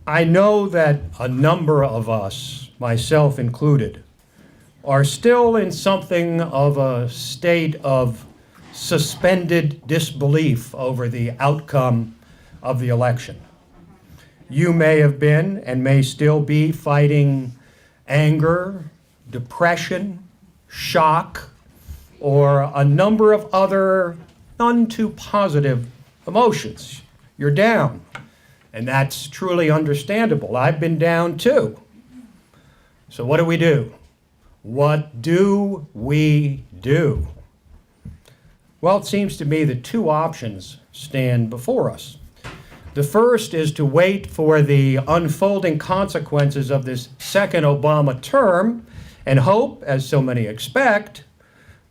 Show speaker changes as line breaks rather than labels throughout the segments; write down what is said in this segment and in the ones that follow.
I know that a number of us, myself included, are still in something of a state of suspended disbelief over the outcome of the election. You may have been and may still be fighting anger, depression, shock, or a number of other none too positive emotions. You're down, and that's truly understandable. I've been down too. So what do? What do we do? Well, it seems to me that two options stand before us. The first is to wait for the unfolding consequences of this second Obama term and hope, as so many expect,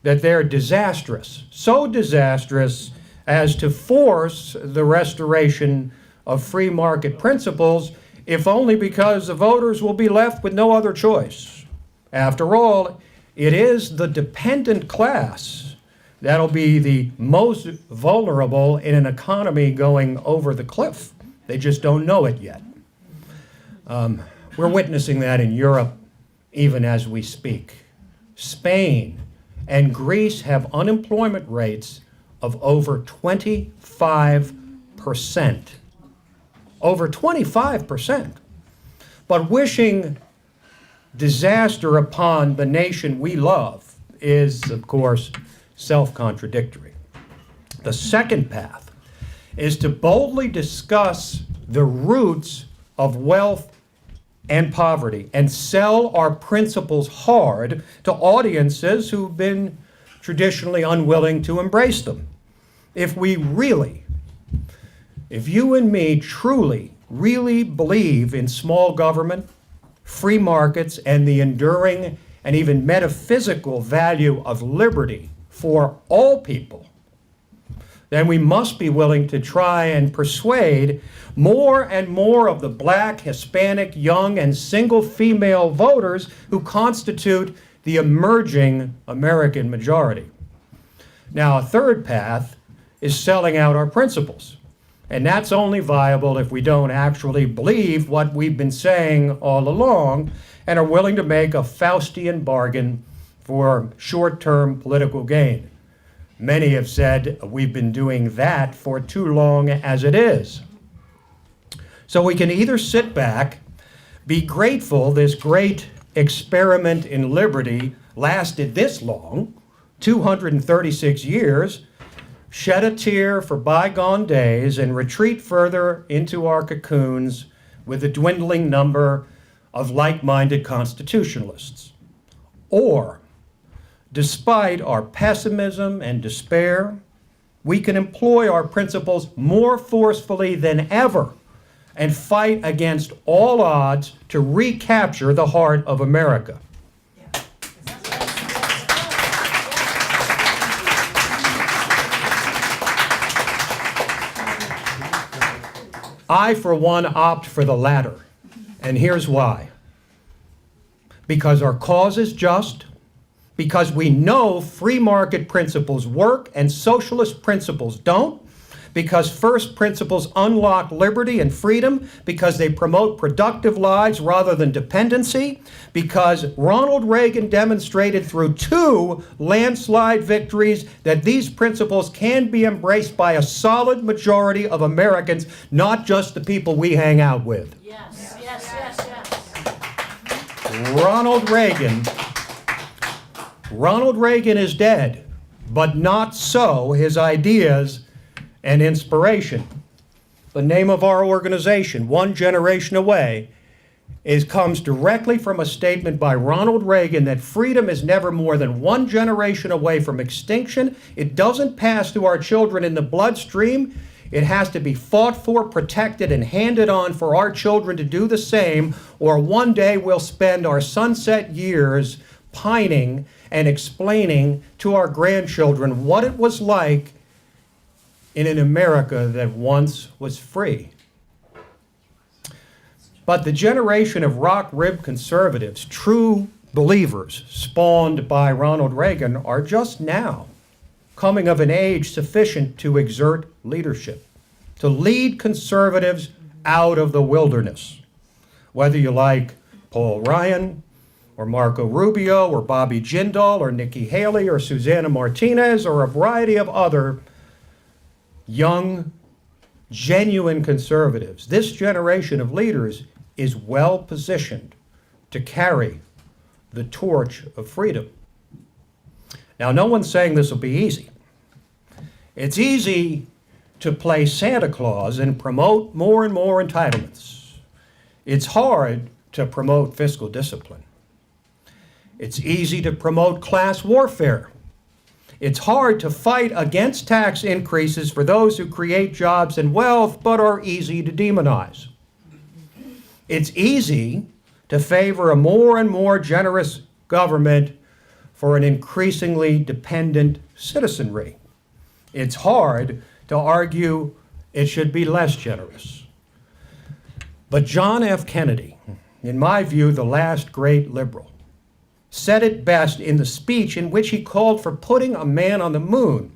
that they're disastrous, so disastrous as to force the restoration of free market principles, if only because the voters will be left with no other choice. After all, it is the dependent class that'll be the most vulnerable in an economy going over the cliff. They just don't know it yet. We're witnessing that in Europe even as we speak. Spain and Greece have unemployment rates of over 25%. Over 25%. But wishing disaster upon the nation we love is, of course, self-contradictory. The second path is to boldly discuss the roots of wealth and poverty and sell our principles hard to audiences who've been traditionally unwilling to embrace them. If you and me truly, really believe in small government, free markets, and the enduring and even metaphysical value of liberty for all people, then we must be willing to try and persuade more and more of the Black, Hispanic, young, and single female voters who constitute the emerging American majority. Now, a third path is selling out our principles. And that's only viable if we don't actually believe what we've been saying all along and are willing to make a Faustian bargain for short-term political gain. Many have said we've been doing that for too long as it is. So we can either sit back, be grateful this great experiment in liberty lasted this long, 236 years, shed a tear for bygone days, and retreat further into our cocoons with the dwindling number of like-minded constitutionalists. Or, despite our pessimism and despair, we can employ our principles more forcefully than ever and fight against all odds to recapture the heart of America. I, for one, opt for the latter, and here's why. Because our cause is just, because we know free market principles work and socialist principles don't, because first principles unlock liberty and freedom, because they promote productive lives rather than dependency, because Ronald Reagan demonstrated through 2 landslide victories that these principles can be embraced by a solid majority of Americans, not just the people we hang out with.
Yes, yes, yes, yes.
Ronald Reagan is dead, but not so his ideas and inspiration. The name of our organization, One Generation Away, comes directly from a statement by Ronald Reagan that freedom is never more than 1 generation away from extinction. It doesn't pass to our children in the bloodstream. It has to be fought for, protected, and handed on for our children to do the same, or one day we'll spend our sunset years pining and explaining to our grandchildren what it was like in an America that once was free. But the generation of rock-ribbed conservatives, true believers spawned by Ronald Reagan, are just now coming of an age sufficient to exert leadership, to lead conservatives out of the wilderness. Whether you like Paul Ryan, or Marco Rubio, or Bobby Jindal, or Nikki Haley, or Susana Martinez, or a variety of other young, genuine conservatives, this generation of leaders is well positioned to carry the torch of freedom. Now, no one's saying this will be easy. It's easy to play Santa Claus and promote more and more entitlements. It's hard to promote fiscal discipline. It's easy to promote class warfare. It's hard to fight against tax increases for those who create jobs and wealth, but are easy to demonize. It's easy to favor a more and more generous government for an increasingly dependent citizenry. It's hard to argue it should be less generous. But John F. Kennedy, in my view, the last great liberal, said it best in the speech in which he called for putting a man on the moon.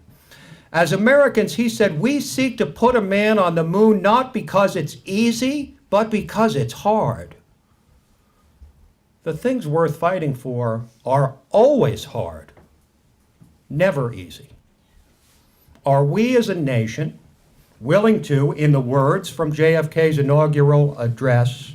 As Americans, he said, we seek to put a man on the moon not because it's easy, but because it's hard. The things worth fighting for are always hard, never easy. Are we as a nation willing to, in the words from JFK's inaugural address,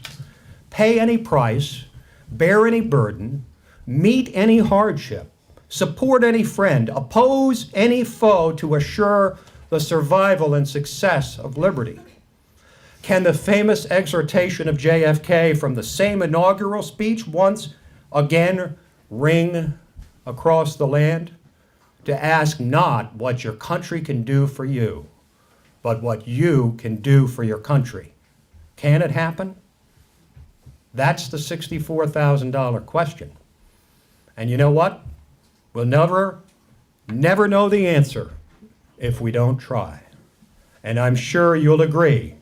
pay any price, bear any burden, meet any hardship, support any friend, oppose any foe to assure the survival and success of liberty? Can the famous exhortation of JFK from the same inaugural speech once again ring across the land? To ask not what your country can do for you, but what you can do for your country. Can it happen? That's the $64,000 question. And you know what? We'll never know the answer if we don't try. And I'm sure you'll agree,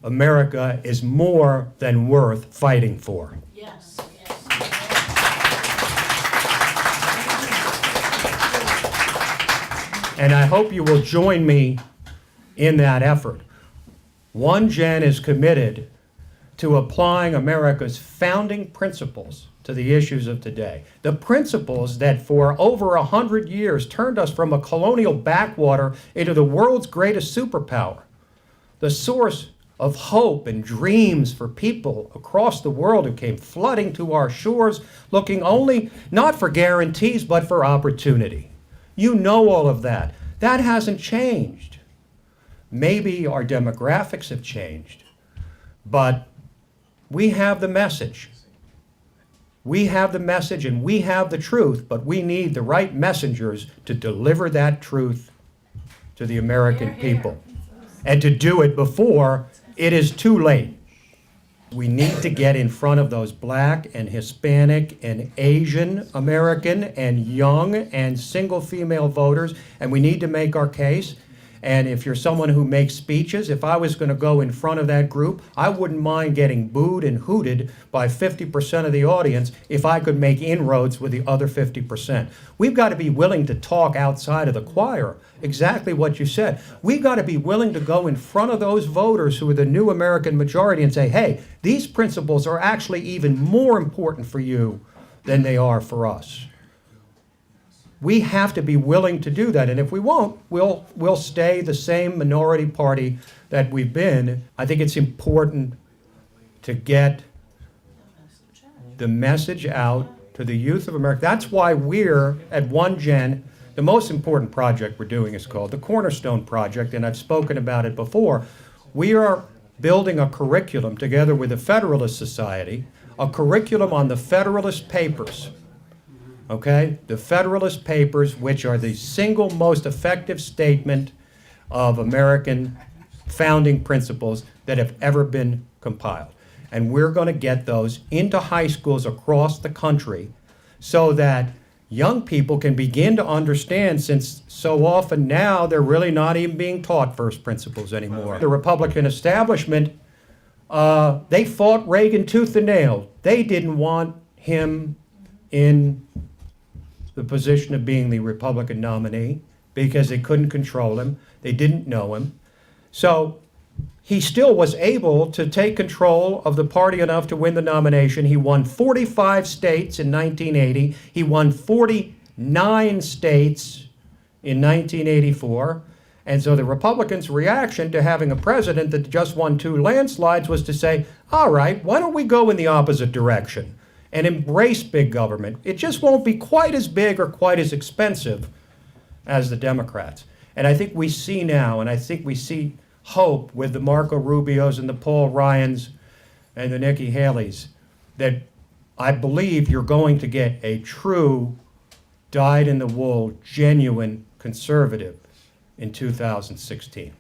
America is more than worth fighting for.
Yes, yes.
And I hope you will join me in that effort. One Gen is committed to applying America's founding principles to the issues of today. The principles that for over 100 years turned us from a colonial backwater into the world's greatest superpower. The source of hope and dreams for people across the world who came flooding to our shores, looking only not for guarantees, but for opportunity. You know all of that. That hasn't changed. Maybe our demographics have changed, but we have the message. We have the message and we have the truth, but we need the right messengers to deliver that truth to the American people, and to do it before it is too late. We need to get in front of those Black and Hispanic and Asian American and young and single female voters, and we need to make our case. And if you're someone who makes speeches, if I was going to go in front of that group, I wouldn't mind getting booed and hooted by 50% of the audience if I could make inroads with the other 50%. We've got to be willing to talk outside of the choir, exactly what you said. We've got to be willing to go in front of those voters who are the new American majority and say, hey, these principles are actually even more important for you than they are for us. We have to be willing to do that, and if we won't, we'll stay the same minority party that we've been. I think it's important to get the message out to the youth of America. That's why we're at One Gen. The most important project we're doing is called the Cornerstone Project, and I've spoken about it before. We are building a curriculum together with the Federalist Society, a curriculum on the Federalist Papers. Okay? The Federalist Papers, which are the single most effective statement of American founding principles that have ever been compiled. And we're going to get those into high schools across the country so that young people can begin to understand, since so often now they're really not even being taught first principles anymore. The Republican establishment, they fought Reagan tooth and nail. They didn't want him in the position of being the Republican nominee because they couldn't control him. They didn't know him. So he still was able to take control of the party enough to win the nomination. He won 45 states in 1980. He won 49 states in 1984. And so the Republicans' reaction to having a president that just won 2 landslides was to say, all right, why don't we go in the opposite direction and embrace big government? It just won't be quite as big or quite as expensive as the Democrats. And I think we see now, and I think we see hope with the Marco Rubios and the Paul Ryans and the Nikki Haley's, that I believe you're going to get a true, dyed-in-the-wool, genuine conservative in 2016.